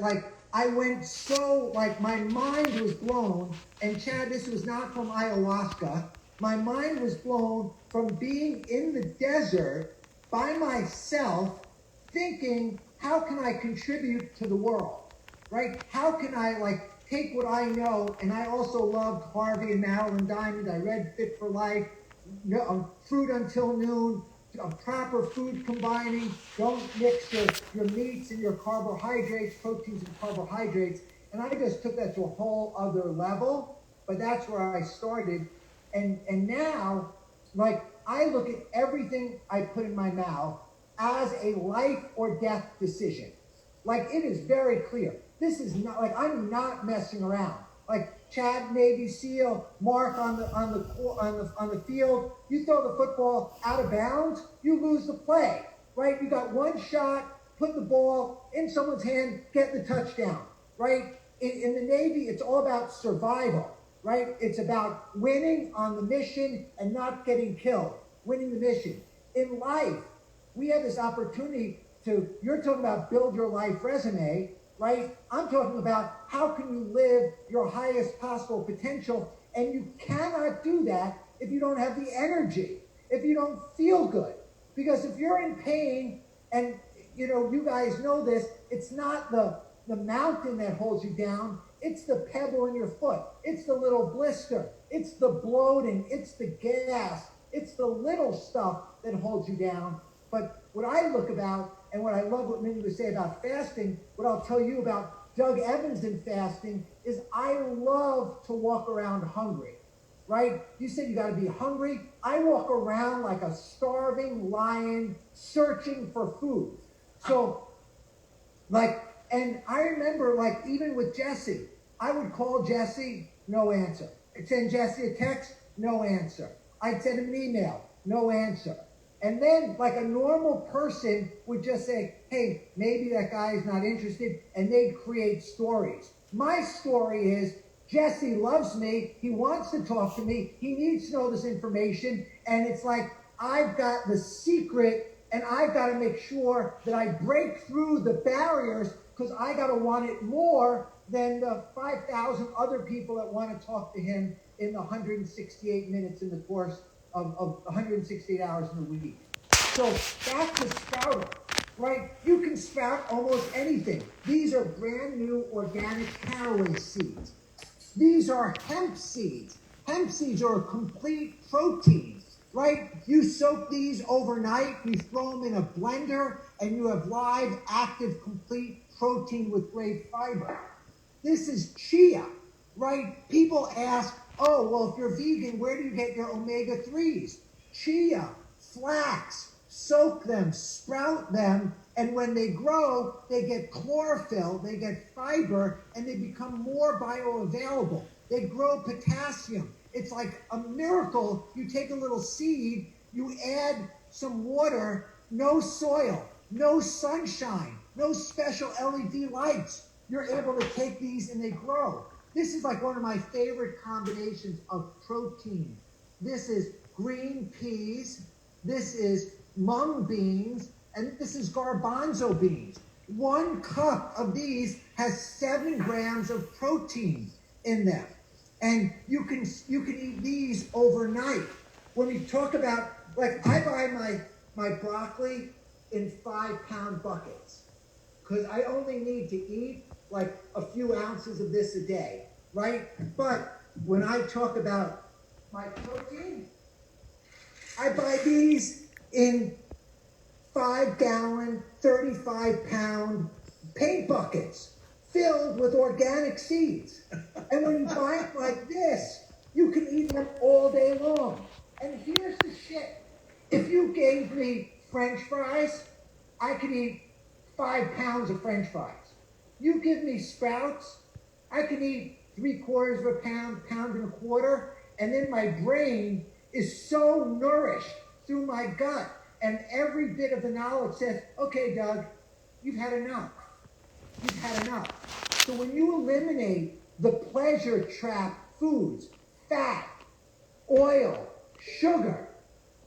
that like I went so, like my mind was blown, and Chad, this was not from ayahuasca. My mind was blown from being in the desert by myself, thinking, how can I contribute to the world, right? How can I like take what I know? And I also loved Harvey and Marilyn Diamond. I read Fit for Life, Fruit Until Noon, proper food combining. Don't mix your meats and your carbohydrates, proteins and carbohydrates. And I just took that to a whole other level. But that's where I started. And now, like, I look at everything I put in my mouth as a life or death decision. Like, it is very clear. This is not, like, I'm not messing around. Like Chad, Navy SEAL, Mark on the field. You throw the football out of bounds, you lose the play, right? You got one shot, put the ball in someone's hand, get the touchdown, right? In the Navy, it's all about survival, right? It's about winning on the mission and not getting killed, winning the mission. In life, we have this opportunity to, you're talking about build your life resume, right? I'm talking about how can you live your highest possible potential, and you cannot do that if you don't have the energy, if you don't feel good. Because if you're in pain, and you guys know this, it's not the mountain that holds you down, it's the pebble in your foot, it's the little blister, it's the bloating, it's the gas, it's the little stuff that holds you down. But what I look about, and what I love what Mindy would say about fasting, what I'll tell you about Doug Evans and fasting is I love to walk around hungry, right? You said you got to be hungry. I walk around like a starving lion searching for food. So, like, and I remember, like, even with Jesse, I would call Jesse, no answer. I'd send Jesse a text, no answer. I'd send him an email, no answer. And then, like a normal person would just say, hey, maybe that guy is not interested, and they'd create stories. My story is, Jesse loves me, he wants to talk to me, he needs to know this information, and it's like, I've got the secret, and I've got to make sure that I break through the barriers, because I got to want it more than the 5,000 other people that want to talk to him in the 168 minutes in the course of 168 hours in a week. So back to sprouting, right? You can sprout almost anything. These are brand new organic caraway seeds. These are hemp seeds. Hemp seeds are a complete protein, right? You soak these overnight, you throw them in a blender, and you have live, active, complete protein with great fiber. This is chia, right? People ask, oh, well, if you're vegan, where do you get your omega-3s? Chia, flax, soak them, sprout them, and when they grow, they get chlorophyll, they get fiber, and they become more bioavailable. They grow potassium. It's like a miracle. You take a little seed, you add some water, no soil, no sunshine, no special LED lights. You're able to take these and they grow. This is like one of my favorite combinations of protein. This is green peas, this is mung beans, and this is garbanzo beans. 1 cup of these has 7 grams of protein in them. And you can eat these overnight. When we talk about, like, I buy my broccoli in 5-pound buckets because I only need to eat like a few ounces of this a day, right? But when I talk about my protein, I buy these in 5-gallon, 35-pound paint buckets filled with organic seeds. And when you buy it like this, you can eat them all day long. And here's the shit. If you gave me French fries, I could eat 5 pounds of French fries. You give me sprouts, I can eat 3/4 of a pound, 1.25 pounds, and then my brain is so nourished through my gut, and every bit of the knowledge says, okay, Doug, you've had enough. You've had enough. So when you eliminate the pleasure trap foods, fat, oil, sugar,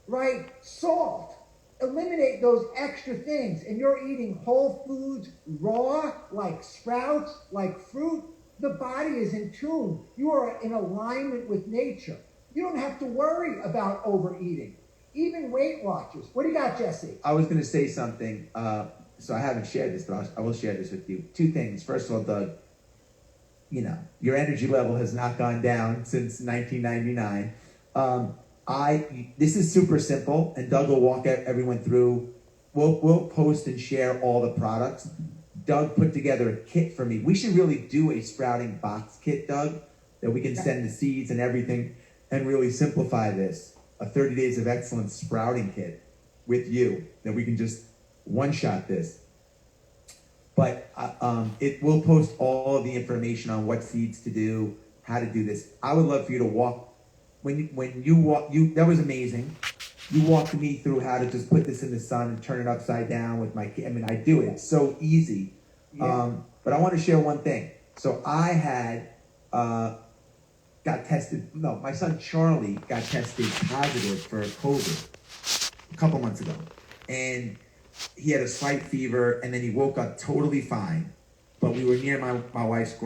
right, salt, eliminate those extra things, and you're eating whole foods, raw, like sprouts, like fruit, the body is in tune. You are in alignment with nature. You don't have to worry about overeating. Even Weight Watchers. What do you got, Jesse? I was going to say something. So I haven't shared this, but I will share this with you. Two things. First of all, Doug, your energy level has not gone down since 1999. This is super simple, and Doug will walk everyone through. We'll post and share all the products. Doug put together a kit for me. We should really do a sprouting box kit, Doug, that we can send the seeds and everything and really simplify this. A 30 Days of Excellence sprouting kit with you that we can just one-shot this. But it will post all of the information on what seeds to do, how to do this. I would love for you to walk. When you walk, that was amazing. You walked me through how to just put this in the sun and turn it upside down with my kid. I mean, I do it. It's so easy. Yeah. But I want to share one thing. So I had got tested. No, my son Charlie got tested positive for COVID a couple months ago, and he had a slight fever, and then he woke up totally fine. But we were near my wife's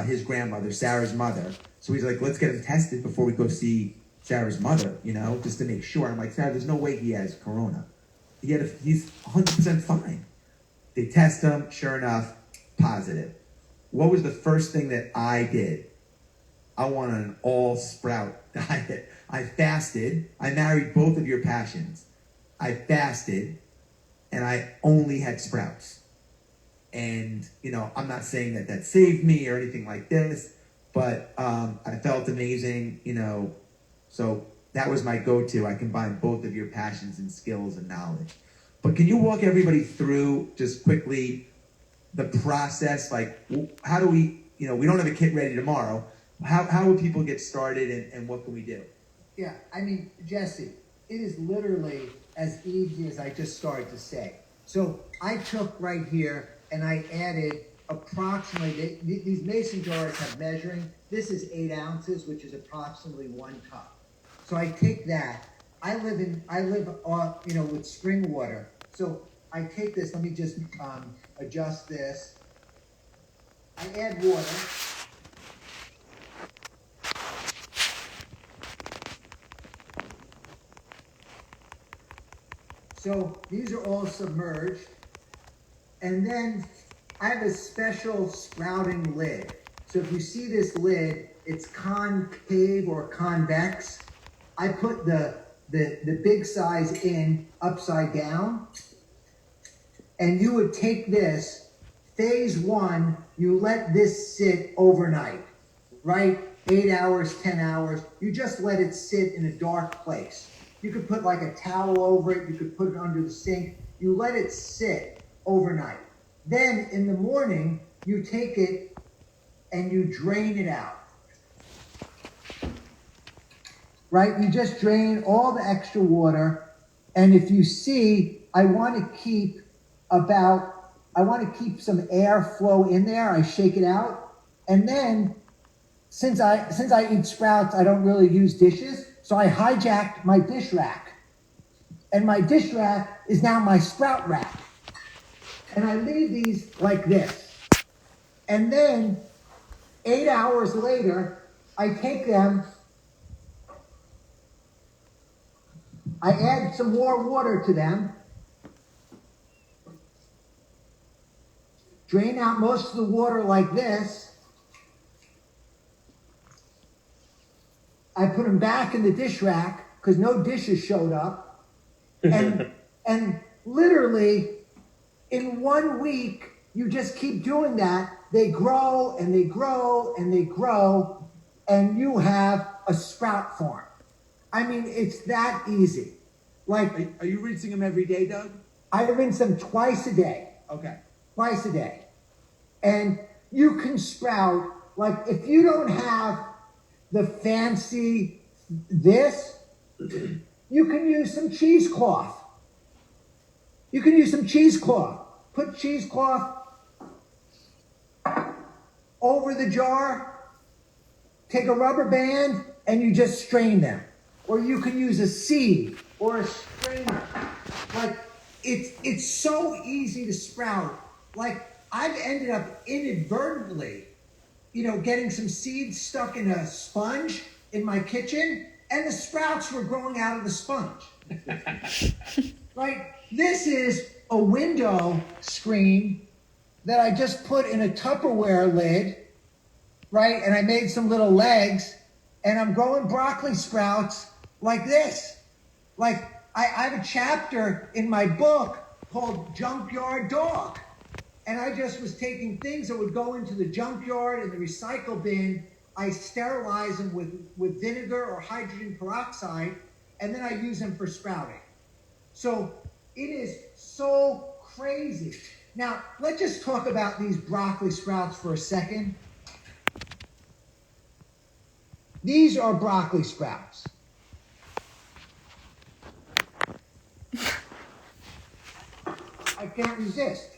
his grandmother, Sarah's mother. So he's like, let's get him tested before we go see Sarah's mother, just to make sure. I'm like, Sarah, there's no way he has corona. He's 100% fine. They test him, sure enough, positive. What was the first thing that I did? I went on an all sprout diet. I fasted. I married both of your passions. I fasted, and I only had sprouts. And, I'm not saying that saved me or anything like this, but I felt amazing, So that was my go-to. I combined both of your passions and skills and knowledge. But can you walk everybody through, just quickly, the process? Like, how do we, we don't have a kit ready tomorrow. How would people get started, and what can we do? Yeah, I mean, Jesse, it is literally as easy as I just started to say. So I took right here and I added approximately, these mason jars have measuring. This is 8 ounces, which is approximately 1 cup. So I take that. I live with spring water. So I take this, let me just adjust this. I add water. So these are all submerged. And then I have a special sprouting lid. So if you see this lid, it's concave or convex. I put the big size in upside down. And you would take this, phase 1, you let this sit overnight, right? 8 hours, 10 hours. You just let it sit in a dark place. You could put like a towel over it. You could put it under the sink. You let it sit overnight. Then in the morning, you take it and you drain it out. Right? You just drain all the extra water. And if you see, I want to keep some air flow in there. I shake it out. And then since I eat sprouts, I don't really use dishes. So I hijacked my dish rack. And my dish rack is now my sprout rack. And I leave these like this. And then 8 hours later, I take them, I add some more water to them, drain out most of the water like this. I put them back in the dish rack because no dishes showed up. And literally in 1 week, you just keep doing that. They grow and they grow and they grow, and you have a sprout farm. I mean, it's that easy. Like, are you rinsing them every day, Doug? I rinse them twice a day. Okay. Twice a day. And you can sprout, like, if you don't have the fancy this, you can use some cheesecloth. You can use some cheesecloth. Put cheesecloth over the jar, take a rubber band, and you just strain them. Or you can use a sieve or a strainer. mean, like, it's so easy to sprout. Like, I've ended up inadvertently, getting some seeds stuck in a sponge in my kitchen, and the sprouts were growing out of the sponge. Like, this is a window screen that I just put in a Tupperware lid, right? And I made some little legs, and I'm growing broccoli sprouts like this. Like, I have a chapter in my book called Junkyard Dog. And I just was taking things that would go into the junkyard and the recycle bin. I sterilize them with vinegar or hydrogen peroxide, and then I use them for sprouting. So it is so crazy. Now, let's just talk about these broccoli sprouts for a second. These are broccoli sprouts. I can't resist.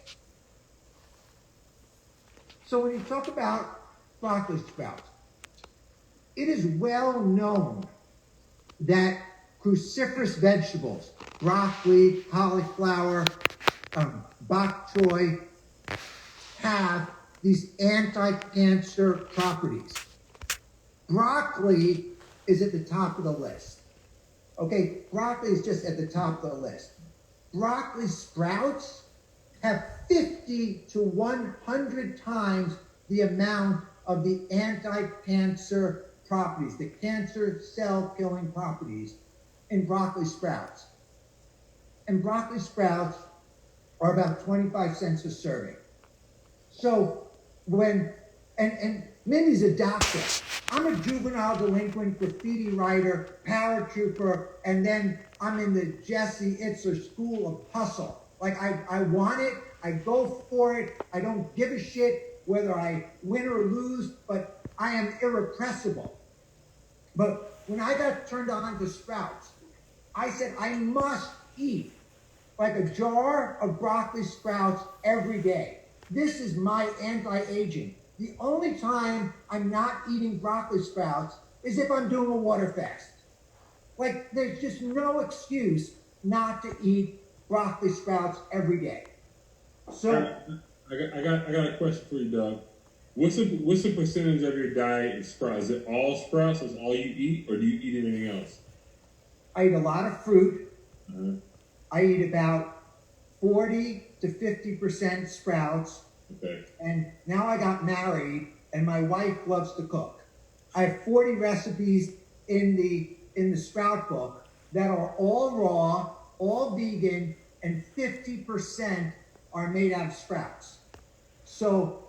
So when you talk about broccoli sprouts, it is well known that cruciferous vegetables, broccoli, cauliflower, bok choy, have these anti-cancer properties. Broccoli is at the top of the list. Okay, broccoli is just at the top of the list. Broccoli sprouts have 50 to 100 times the amount of the anti-cancer properties, the cancer cell killing properties in broccoli sprouts. And broccoli sprouts are about 25 cents a serving. So and Mindy's a doctor. I'm a juvenile delinquent, graffiti writer, paratrooper, and then I'm in the Jesse Itzler School of Hustle. Like, I want it, I go for it, I don't give a shit whether I win or lose, but I am irrepressible. But when I got turned on to sprouts, I said I must eat like a jar of broccoli sprouts every day. This is my anti-aging. The only time I'm not eating broccoli sprouts is if I'm doing a water fast. Like, there's just no excuse not to eat broccoli sprouts every day. So I got a question for you, Doug. What's the percentage of your diet is sprouts? Is it all sprouts? Is all you eat, or do you eat anything else? I eat a lot of fruit. Uh-huh. I eat about 40 to 50% sprouts. Okay. And now I got married, and my wife loves to cook. I have 40 recipes in the sprout book that are all raw, all vegan, and 50% are made out of sprouts. So